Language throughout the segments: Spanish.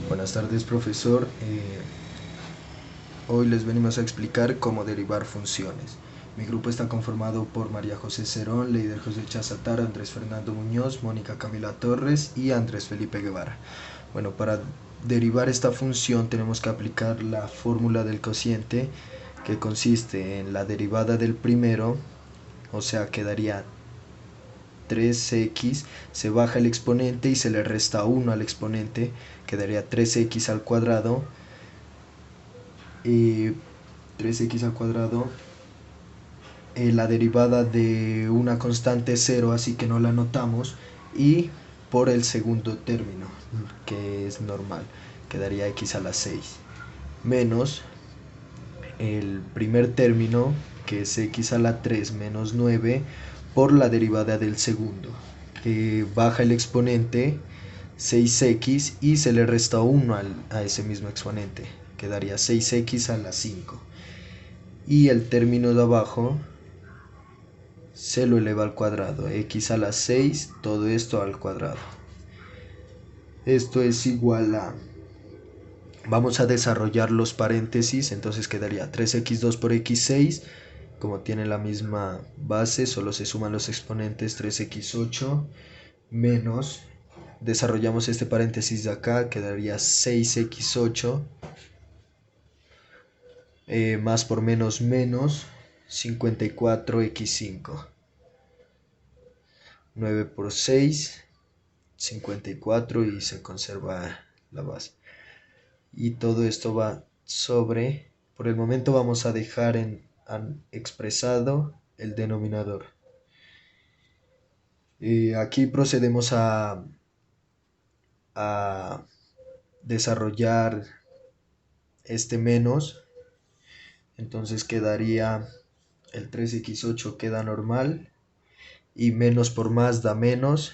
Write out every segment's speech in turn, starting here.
Buenas tardes, profesor. Hoy les venimos a explicar cómo derivar funciones. Mi grupo está conformado por María José Cerón, Leider José Chazatar, Andrés Fernando Muñoz, Mónica Camila Torres y Andrés Felipe Guevara. Bueno, para derivar esta función tenemos que aplicar la fórmula del cociente, que consiste en la derivada del primero, o sea, quedaría 3x, se baja el exponente y se le resta 1 al exponente, quedaría 3x al cuadrado, y 3x al cuadrado, la derivada de una constante es 0, así que no la anotamos, y por el segundo término, que es normal, quedaría x a la 6, menos el primer término, que es x a la 3 menos 9, por la derivada del segundo, que baja el exponente 6x y se le resta 1 a ese mismo exponente, quedaría 6x a la 5. Y el término de abajo se lo eleva al cuadrado, x a la 6, todo esto al cuadrado. Esto es igual a... Vamos a desarrollar los paréntesis, entonces quedaría 3x2 por x6, como tiene la misma base, solo se suman los exponentes 3x8, menos, desarrollamos este paréntesis de acá, quedaría 6x8, más por menos menos 54x5. 9 por 6, 54 y se conserva la base. Y todo esto va sobre, por el momento vamos a dejar expresado el denominador. Aquí procedemos a desarrollar este menos, entonces quedaría el 3x8 queda normal, y menos por más da menos,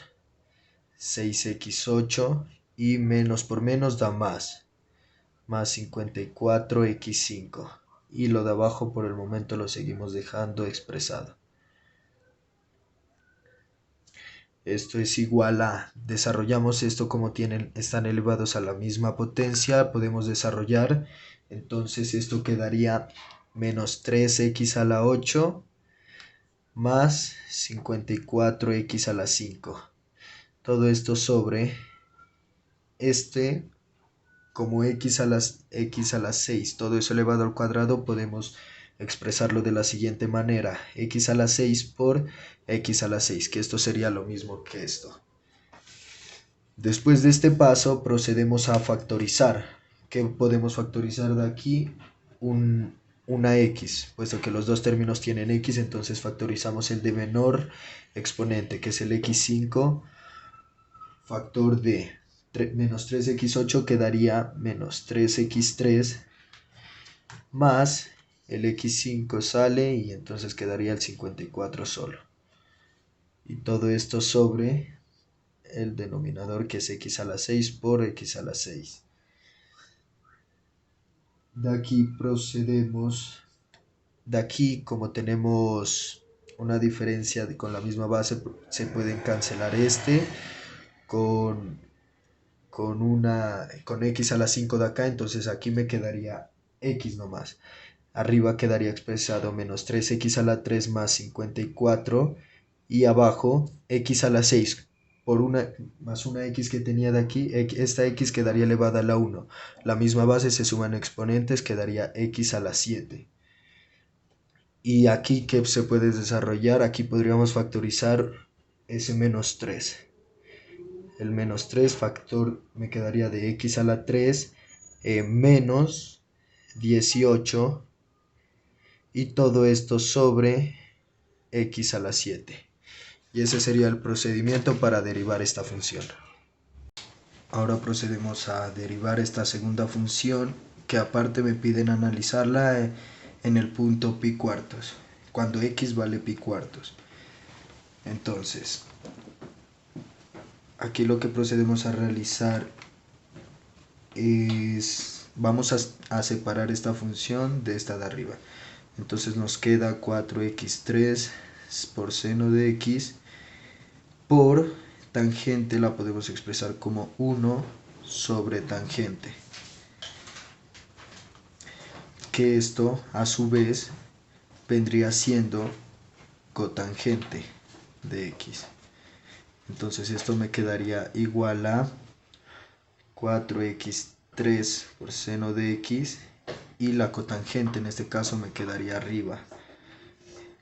6x8, y menos por menos da más 54x5, y lo de abajo por el momento lo seguimos dejando expresado. Esto es igual a, desarrollamos esto como están elevados a la misma potencia, podemos desarrollar, entonces esto quedaría menos 3x a la 8 más 54x a la 5. Todo esto sobre como x a las 6, todo eso elevado al cuadrado, podemos expresarlo de la siguiente manera: x a la 6 por x a la 6, que esto sería lo mismo que esto. Después de este paso procedemos a factorizar. ¿Qué podemos factorizar de aquí? Una x, puesto que los dos términos tienen x, entonces factorizamos el de menor exponente, que es el x5, factor de menos 3x8 quedaría menos 3x3, más el x5 sale y entonces quedaría el 54 solo. Y todo esto sobre el denominador, que es x a la 6 por x a la 6. De aquí procedemos, de aquí como tenemos una diferencia con la misma base, se pueden cancelar con x a la 5 de acá, entonces aquí me quedaría x nomás. Arriba quedaría expresado menos 3x a la 3 más 54, y abajo x a la 6 por más una x que tenía de aquí, esta x quedaría elevada a la 1. La misma base se suman exponentes, quedaría x a la 7. Y aquí, ¿qué se puede desarrollar? Aquí podríamos factorizar ese menos 3. El menos 3 factor me quedaría de x a la 3 menos 18, y todo esto sobre x a la 7. Y ese sería el procedimiento para derivar esta función. Ahora procedemos a derivar esta segunda función, que aparte me piden analizarla en el punto pi cuartos, cuando x vale pi cuartos. Entonces, aquí lo que procedemos a realizar es, vamos a separar esta función de esta de arriba. Entonces nos queda 4x3 por seno de x por tangente, la podemos expresar como 1 sobre tangente, que esto a su vez vendría siendo cotangente de x. Entonces esto me quedaría igual a 4x3 por seno de x, y la cotangente en este caso me quedaría arriba,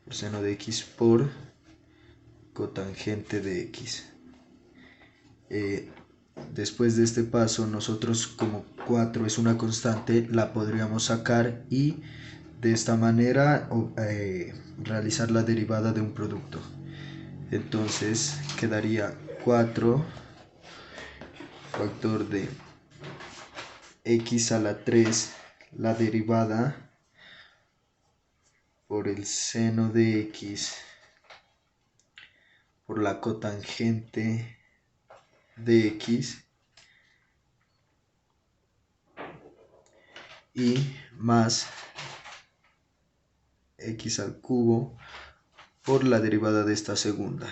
por seno de x por cotangente de x. Después de este paso, nosotros, como 4 es una constante, la podríamos sacar y de esta manera realizar la derivada de un producto. Entonces quedaría 4 factor de x a la 3, la derivada por el seno de x por la cotangente de x, y más x al cubo por la derivada de esta segunda.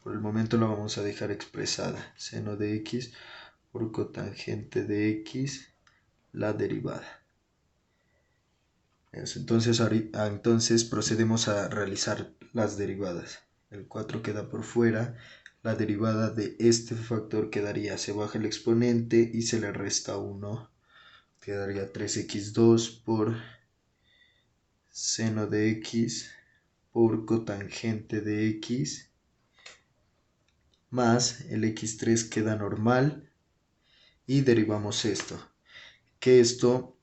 Por el momento la vamos a dejar expresada, seno de x por cotangente de x, la derivada. Entonces procedemos a realizar las derivadas. El 4 queda por fuera, la derivada de este factor quedaría, se baja el exponente y se le resta 1, quedaría 3x2 por seno de x por cotangente de x, más el x3 queda normal, y derivamos esto, que esto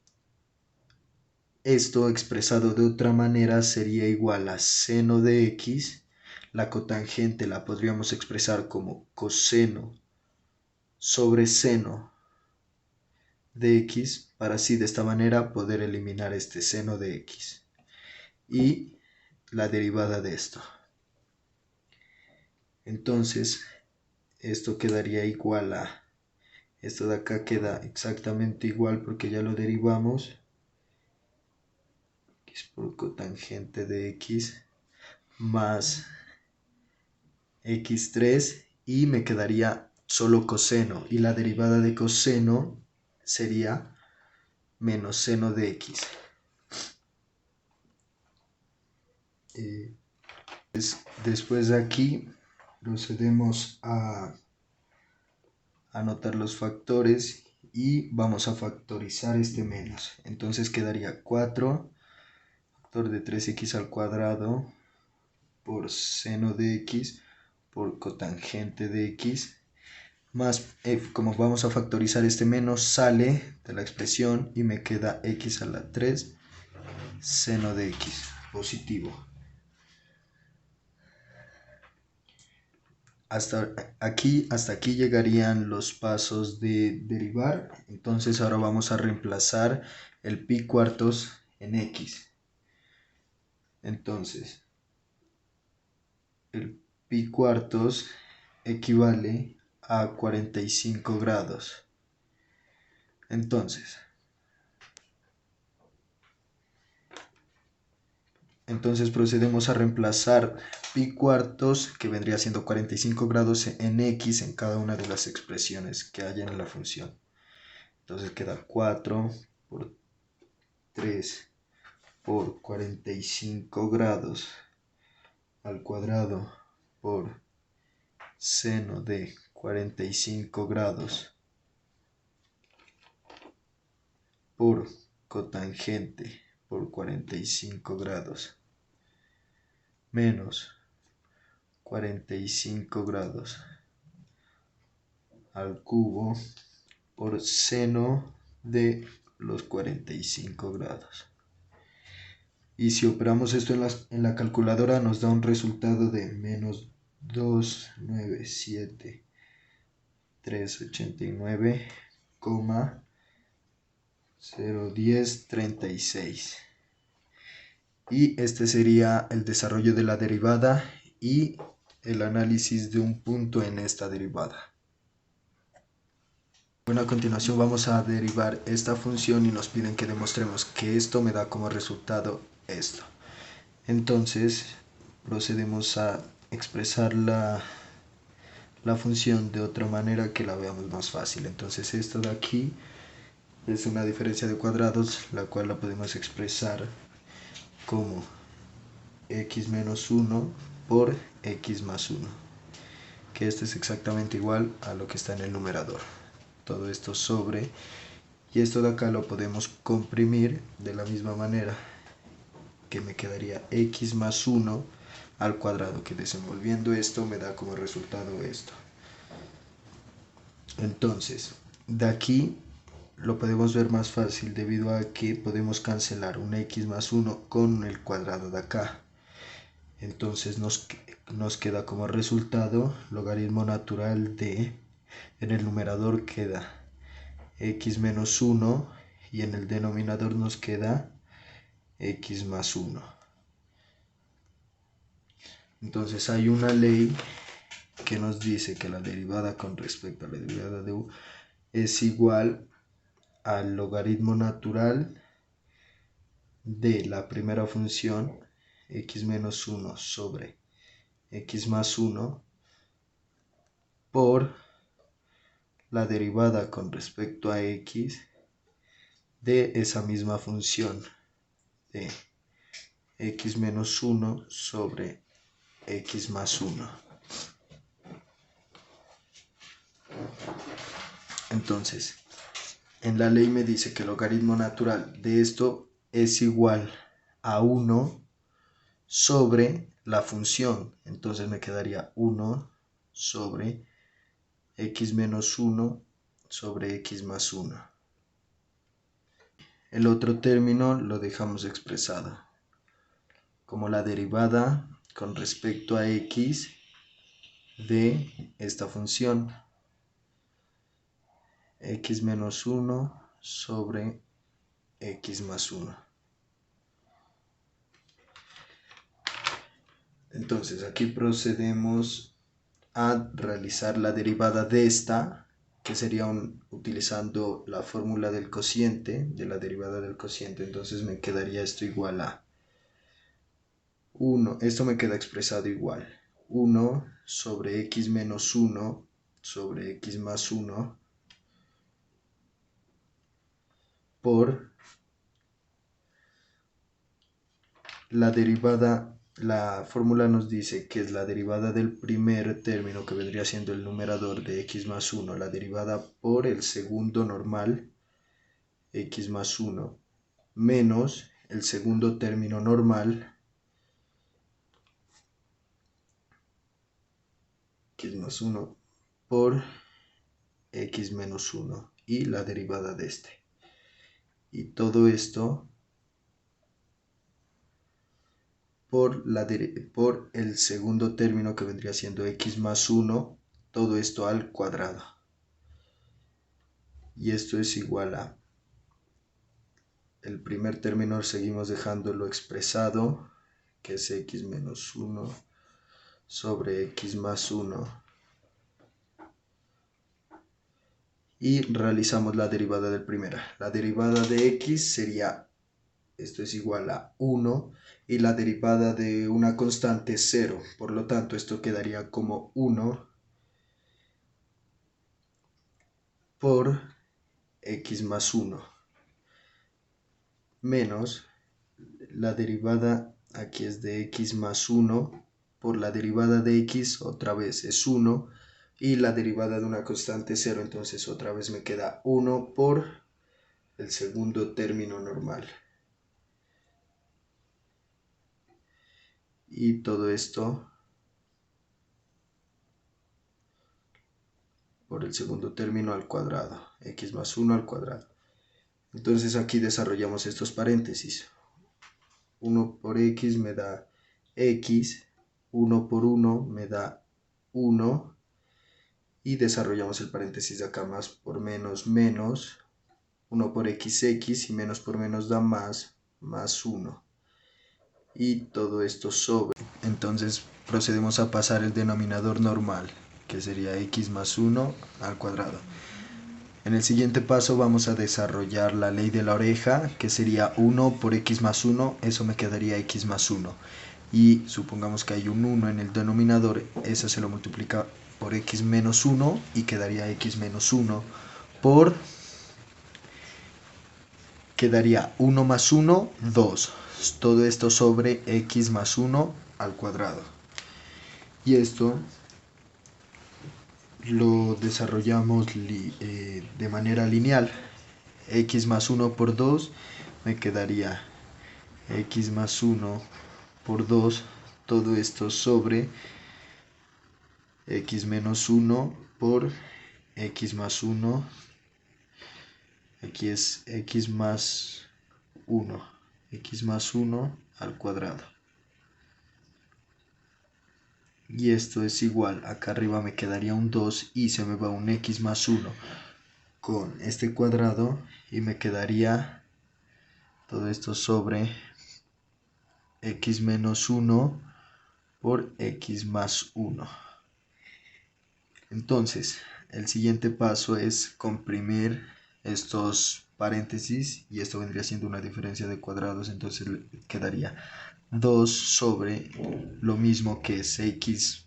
expresado de otra manera sería igual a seno de x, la cotangente la podríamos expresar como coseno sobre seno de x, para así de esta manera poder eliminar este seno de x, y la derivada de esto. Entonces esto quedaría igual a, esto de acá queda exactamente igual porque ya lo derivamos, x por cotangente de x más x3, y me quedaría solo coseno, y la derivada de coseno sería menos seno de x. Después de aquí procedemos a anotar los factores y vamos a factorizar este menos. Entonces quedaría 4 factor de 3x al cuadrado por seno de x por cotangente de x, más, como vamos a factorizar este menos, sale de la expresión y me queda x a la 3 seno de x positivo. Hasta aquí llegarían los pasos de derivar. Entonces ahora vamos a reemplazar el pi cuartos en x. Entonces el pi cuartos equivale a 45 grados. Entonces procedemos a reemplazar pi cuartos, que vendría siendo 45 grados, en x en cada una de las expresiones que hay en la función. Entonces queda 4 por 3 por 45 grados al cuadrado por seno de 45 grados por cotangente por 45 grados menos 45 grados al cubo por seno de los 45 grados. Y si operamos esto en la calculadora, nos da un resultado de menos 297.01036. Y este sería el desarrollo de la derivada y el análisis de un punto en esta derivada. Bueno, a continuación vamos a derivar esta función y nos piden que demostremos que esto me da como resultado esto. Entonces procedemos a expresar la la función de otra manera que la veamos más fácil. Entonces esto de aquí es una diferencia de cuadrados, la cual la podemos expresar como x menos 1 por x más 1, que esto es exactamente igual a lo que está en el numerador. Todo esto sobre, y esto de acá lo podemos comprimir de la misma manera, que me quedaría x más 1 al cuadrado, que desenvolviendo esto me da como resultado esto. Entonces, de aquí lo podemos ver más fácil debido a que podemos cancelar un x más 1 con el cuadrado de acá. Entonces nos queda como resultado logaritmo natural de, en el numerador queda x menos 1 y en el denominador nos queda x más 1. Entonces hay una ley que nos dice que la derivada con respecto a la derivada de u es igual al logaritmo natural de la primera función x menos 1 sobre x más 1 por la derivada con respecto a x de esa misma función de x menos 1 sobre x más 1. Entonces, en la ley me dice que el logaritmo natural de esto es igual a 1 sobre la función. Entonces me quedaría 1 sobre x menos 1 sobre x más 1. El otro término lo dejamos expresado como la derivada con respecto a x de esta función, x menos 1 sobre x más 1. Entonces aquí procedemos a realizar la derivada de esta, que sería utilizando la fórmula del cociente, de la derivada del cociente. Entonces me quedaría esto igual a 1, esto me queda expresado igual, 1 sobre x menos 1 sobre x más 1 por la derivada. La fórmula nos dice que es la derivada del primer término, que vendría siendo el numerador de x más 1, la derivada por el segundo normal, x más 1, menos el segundo término normal, x más 1, por x menos 1, y la derivada de este. Y todo esto por el segundo término, que vendría siendo x más 1, todo esto al cuadrado. Y esto es igual a, el primer término seguimos dejándolo expresado, que es x menos 1 sobre x más 1. Y realizamos la derivada del primero. La derivada de x sería, esto es igual a 1, y la derivada de una constante 0. Por lo tanto, esto quedaría como 1 por x más 1 menos la derivada, aquí es de x más 1 por la derivada de x, otra vez es 1, y la derivada de una constante 0, entonces otra vez me queda 1 por el segundo término normal. Y todo esto por el segundo término al cuadrado, x más 1 al cuadrado. Entonces aquí desarrollamos estos paréntesis. 1 por x me da x, 1 por 1 me da 1, y desarrollamos el paréntesis de acá, más por menos, menos, 1 por x, y menos por menos da más 1. Y todo esto sobre. Entonces procedemos a pasar el denominador normal, que sería x más 1 al cuadrado. En el siguiente paso vamos a desarrollar la ley de la oreja, que sería 1 por x más 1, eso me quedaría x más 1. Y supongamos que hay un 1 en el denominador, eso se lo multiplica por x menos 1 y quedaría x menos 1 por, quedaría 1 más 1, 2. Todo esto sobre x más 1 al cuadrado. Y esto lo desarrollamos de manera lineal. X más 1 por 2 me quedaría x más 1 por 2, todo esto sobre x menos 1 por x más 1, aquí es x más 1, x más 1 al cuadrado. Y esto es igual, acá arriba me quedaría un 2 y se me va un x más 1 con este cuadrado y me quedaría todo esto sobre x menos 1 por x más 1. Entonces, el siguiente paso es comprimir estos paréntesis y esto vendría siendo una diferencia de cuadrados, entonces quedaría 2 sobre lo mismo que es x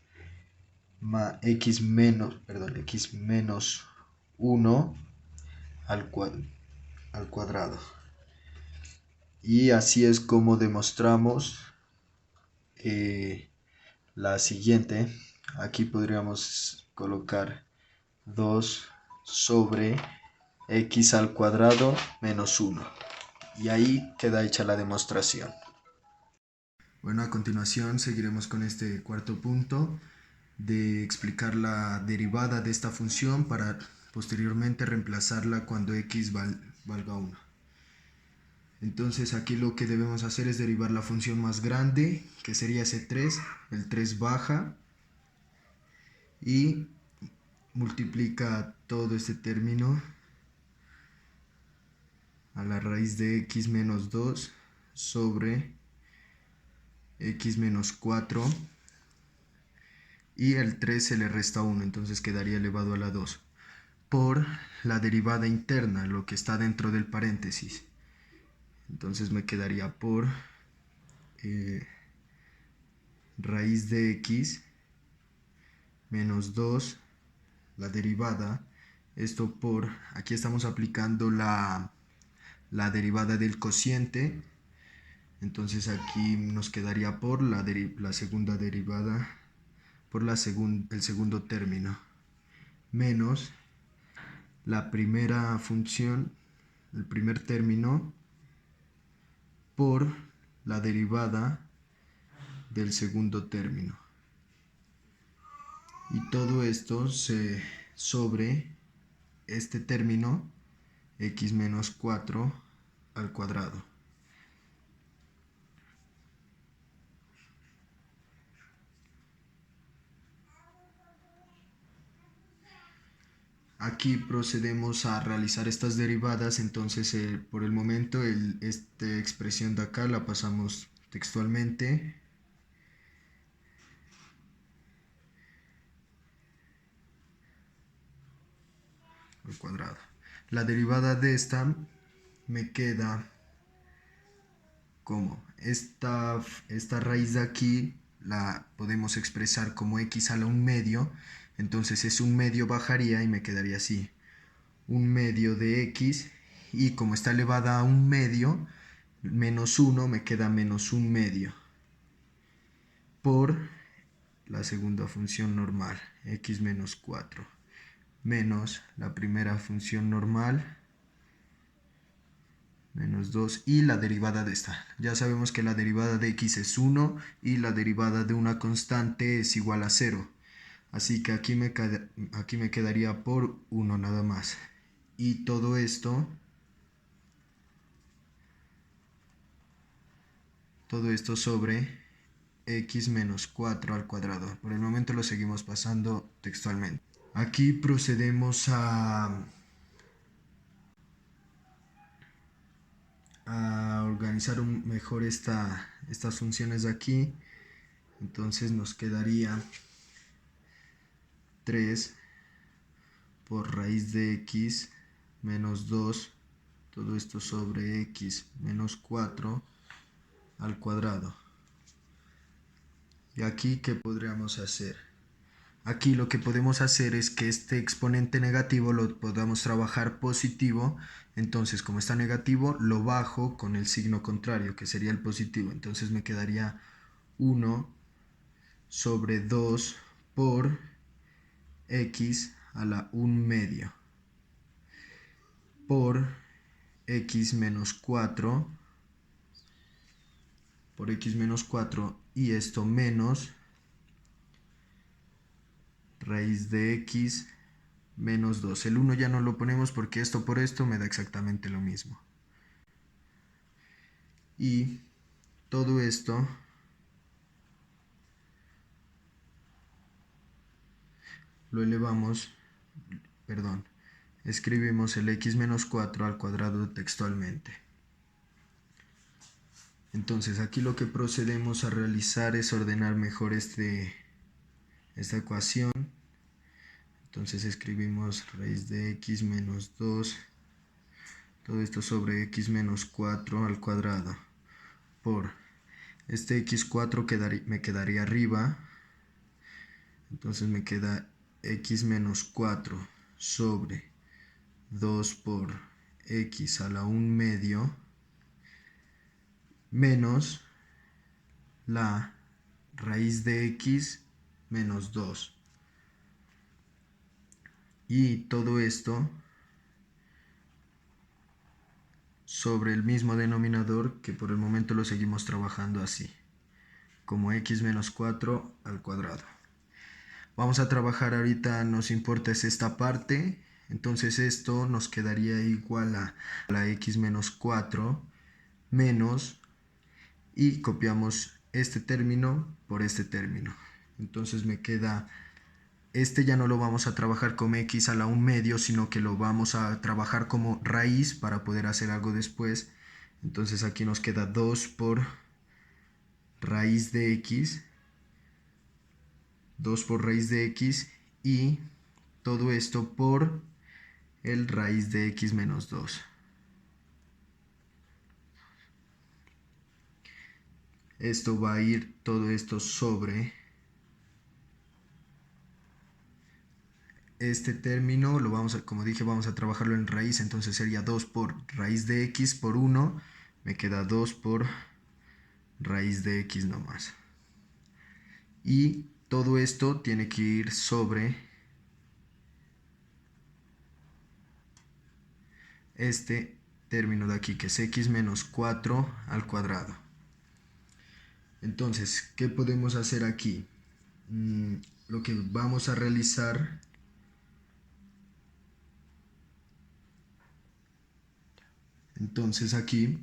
menos 1 al cuadrado. Y así es como demostramos la siguiente. Aquí podríamos colocar 2 sobre x al cuadrado menos 1. Y ahí queda hecha la demostración. Bueno, a continuación seguiremos con este cuarto punto de explicar la derivada de esta función para posteriormente reemplazarla cuando x valga 1. Entonces aquí lo que debemos hacer es derivar la función más grande, que sería ese 3. El 3 baja y multiplica todo este término a la raíz de x menos 2 sobre x menos 4 y el 3 se le resta 1, entonces quedaría elevado a la 2 por la derivada interna, lo que está dentro del paréntesis. Entonces me quedaría por raíz de x menos 2, la derivada, esto por, aquí estamos aplicando la derivada del cociente, entonces aquí nos quedaría por la segunda derivada, por el segundo término, menos la primera función, el primer término, por la derivada del segundo término. Y todo esto sobre este término, x menos 4 al cuadrado. Aquí procedemos a realizar estas derivadas, entonces por el momento esta expresión de acá la pasamos textualmente. Al cuadrado. La derivada de esta me queda como esta raíz de aquí la podemos expresar como x a la 1/2, entonces es 1/2 bajaría y me quedaría así, 1/2 de x, y como está elevada a 1/2, menos 1 me queda menos 1/2 por la segunda función normal, x menos 4, menos la primera función normal, menos 2 y la derivada de esta. Ya sabemos que la derivada de x es 1 y la derivada de una constante es igual a 0. Así que aquí me quedaría por 1 nada más. Y todo esto sobre x menos 4 al cuadrado. Por el momento lo seguimos pasando textualmente. Aquí procedemos a organizar mejor estas funciones de aquí. Entonces nos quedaría 3 por raíz de x menos 2, todo esto sobre x menos 4 al cuadrado. Y aquí, ¿qué podríamos hacer? Aquí lo que podemos hacer es que este exponente negativo lo podamos trabajar positivo. Entonces, como está negativo, lo bajo con el signo contrario, que sería el positivo. Entonces me quedaría 1 sobre 2 por x a la 1 medio por x menos 4 y esto menos raíz de x menos 2. El 1 ya no lo ponemos porque esto por esto me da exactamente lo mismo. Y todo esto lo elevamos, escribimos el x menos 4 al cuadrado textualmente. Entonces aquí lo que procedemos a realizar es ordenar mejor esta ecuación. Entonces escribimos raíz de x menos 2, todo esto sobre x menos 4 al cuadrado, por este x4 me quedaría arriba. Entonces me queda x menos 4 sobre 2 por x a la 1 medio menos la raíz de x menos 2. Y todo esto sobre el mismo denominador, que por el momento lo seguimos trabajando así, como x menos 4 al cuadrado. Vamos a trabajar ahorita, nos importa es esta parte. Entonces esto nos quedaría igual a la x menos 4 menos, y copiamos este término por este término. Entonces me queda, este ya no lo vamos a trabajar como x a la 1 medio, sino que lo vamos a trabajar como raíz para poder hacer algo después. Entonces aquí nos queda 2 por raíz de x, 2 por raíz de x, y todo esto por el raíz de x menos 2. Esto va a ir todo esto sobre este término, lo vamos a, como dije, vamos a trabajarlo en raíz, entonces sería 2 por raíz de x por 1, me queda 2 por raíz de x nomás. Y todo esto tiene que ir sobre este término de aquí, que es x menos 4 al cuadrado. Entonces, ¿qué podemos hacer aquí? Lo que vamos a realizar entonces aquí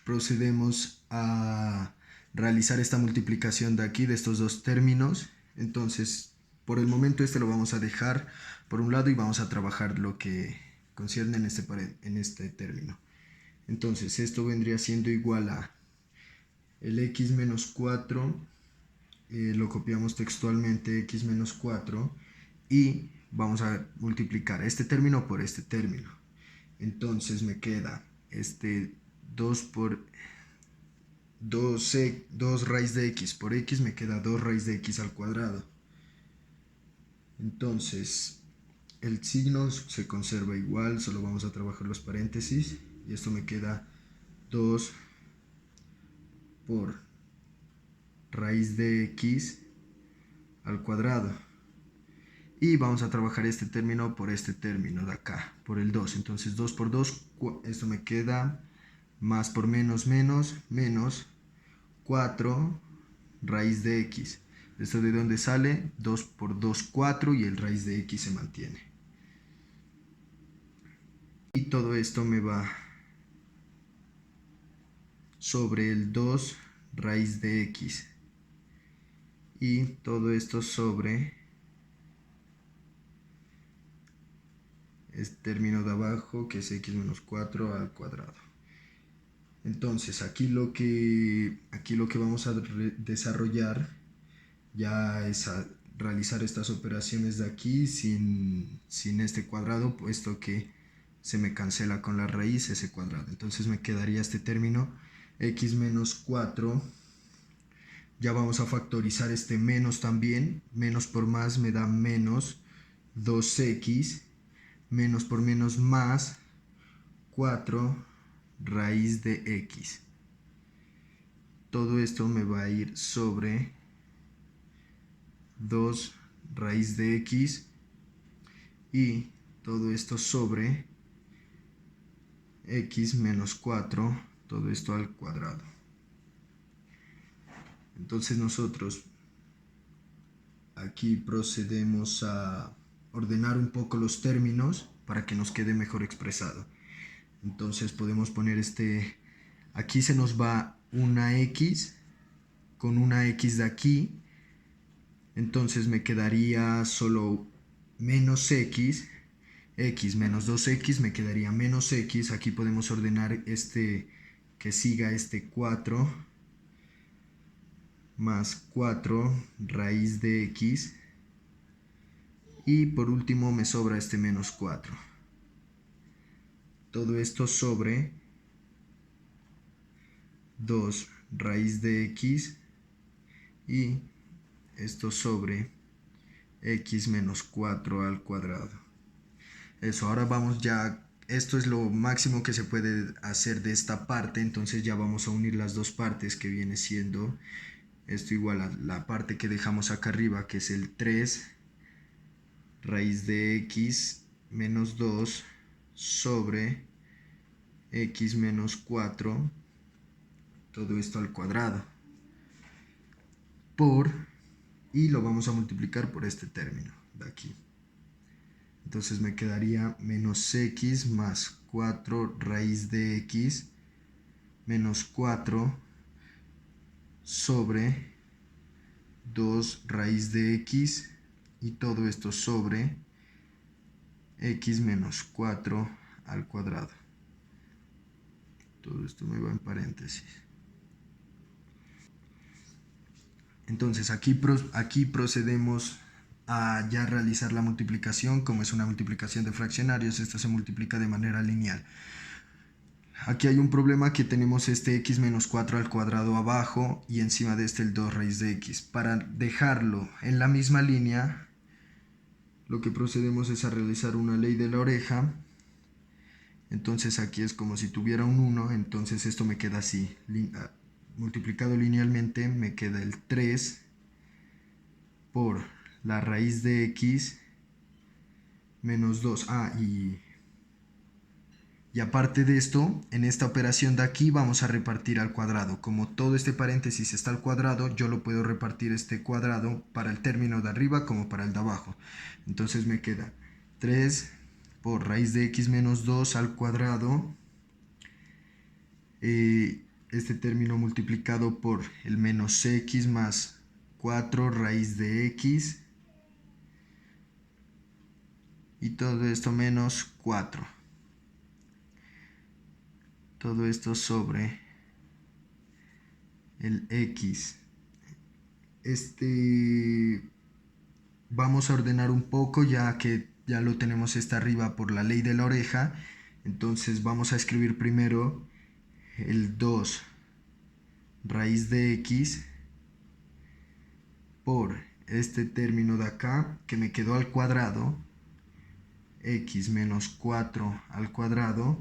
procedemos a realizar esta multiplicación de aquí, de estos dos términos. Entonces, por el momento este lo vamos a dejar por un lado y vamos a trabajar lo que concierne en este término. Entonces, esto vendría siendo igual a el x menos 4, lo copiamos textualmente, x menos 4, y vamos a multiplicar este término por este término. Entonces me queda este 2 por 2 raíz de x por x, me queda 2 raíz de x al cuadrado. Entonces el signo se conserva igual, solo vamos a trabajar los paréntesis, y esto me queda 2 por raíz de x al cuadrado. Y vamos a trabajar este término por este término de acá, por el 2. Entonces 2 por 2, esto me queda más por menos, menos 4 raíz de x. ¿Esto de dónde sale? 2 por 2, 4, y el raíz de x se mantiene. Y todo esto me va sobre el 2 raíz de x. Y todo esto sobre este término de abajo, que es x menos 4 al cuadrado. Entonces aquí lo que vamos a desarrollar ya es a realizar estas operaciones de aquí sin este cuadrado, puesto que se me cancela con la raíz ese cuadrado. Entonces me quedaría este término x menos 4, Ya vamos a factorizar este menos también. Menos por más me da menos 2x. Menos por menos más 4 raíz de x. Todo esto me va a ir sobre 2 raíz de x y todo esto sobre x menos 4, todo esto al cuadrado. Entonces nosotros aquí procedemos a ordenar un poco los términos para que nos quede mejor expresado. Entonces podemos poner aquí se nos va una x con una x de aquí, entonces me quedaría solo menos x menos 2x, me quedaría menos x. Aquí podemos ordenar que siga 4 más 4 raíz de x, y por último me sobra menos 4. Todo esto sobre 2 raíz de x y esto sobre x menos 4 al cuadrado. Eso, ahora vamos ya, esto es lo máximo que se puede hacer de esta parte, entonces ya vamos a unir las dos partes, que viene siendo esto igual a la parte que dejamos acá arriba, que es el 3 raíz de x menos 2 sobre x menos 4, todo esto al cuadrado, y lo vamos a multiplicar por este término de aquí. Entonces me quedaría menos x más 4 raíz de x menos 4 sobre 2 raíz de x, y todo esto sobre x menos 4 al cuadrado. Todo esto me va en paréntesis. Entonces aquí procedemos a ya realizar la multiplicación. Como es una multiplicación de fraccionarios, esta se multiplica de manera lineal. Aquí hay un problema, que tenemos x menos 4 al cuadrado abajo y encima de el 2 raíz de x. Para dejarlo en la misma línea, lo que procedemos es a realizar una ley de la oreja. Entonces aquí es como si tuviera un 1, entonces esto me queda así, multiplicado linealmente me queda el 3 por la raíz de x menos 2. Y aparte de esto, en esta operación de aquí vamos a repartir al cuadrado. Como todo este paréntesis está al cuadrado, yo lo puedo repartir este cuadrado para el término de arriba como para el de abajo. Entonces me queda 3 por raíz de x menos 2 al cuadrado. Este término multiplicado por el menos x más 4 raíz de x. Y todo esto menos 4. Todo esto sobre el x. Vamos a ordenar un poco, ya que ya lo tenemos arriba por la ley de la oreja. Entonces vamos a escribir primero el 2 raíz de x por este término de acá, que me quedó al cuadrado, x menos 4 al cuadrado,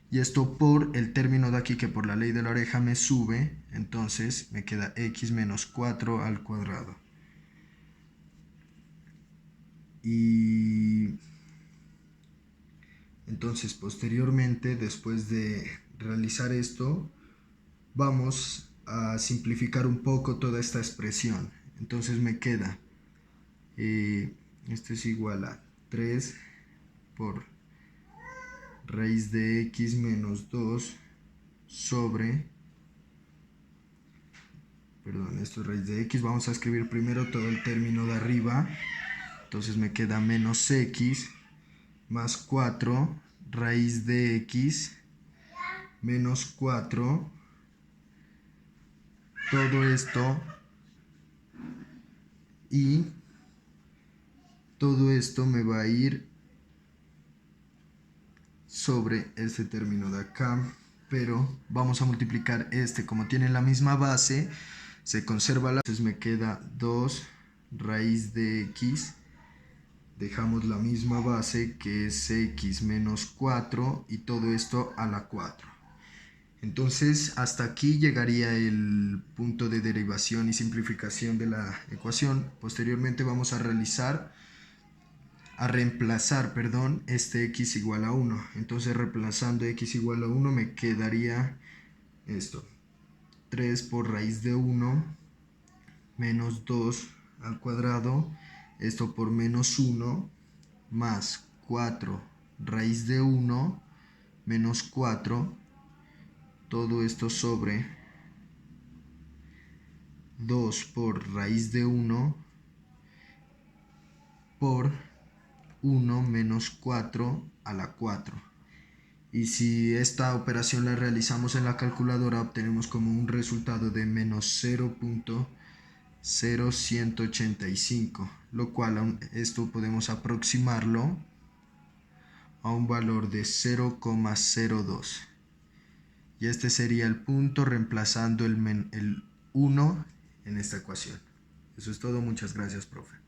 y esto por el término de aquí, que por la ley de la oreja me sube, entonces me queda x menos 4 al cuadrado. Y entonces posteriormente, después de realizar esto, vamos a simplificar un poco toda esta expresión. Entonces me queda, esto es igual a 3 por raíz de x menos 2 sobre, perdón, esto es raíz de x. Vamos a escribir primero todo el término de arriba. Entonces me queda menos x más 4 raíz de x menos 4. Todo esto, y todo esto me va a ir sobre este término de acá, pero vamos a multiplicar como tiene la misma base, se conserva entonces me queda 2 raíz de x. Dejamos la misma base que es x menos 4 y todo esto a la 4. Entonces hasta aquí llegaría el punto de derivación y simplificación de la ecuación. Posteriormente vamos a reemplazar, este x igual a 1. Entonces reemplazando x igual a 1 me quedaría esto. 3 por raíz de 1 menos 2 al cuadrado. Esto por menos 1 más 4 raíz de 1 menos 4. Todo esto sobre 2 por raíz de 1 por 1 menos 4 a la 4. Y si esta operación la realizamos en la calculadora, obtenemos como un resultado de menos 0.0185, lo cual esto podemos aproximarlo a un valor de 0,02. Y este sería el punto reemplazando el 1 en esta ecuación. Eso es todo, muchas gracias, profe.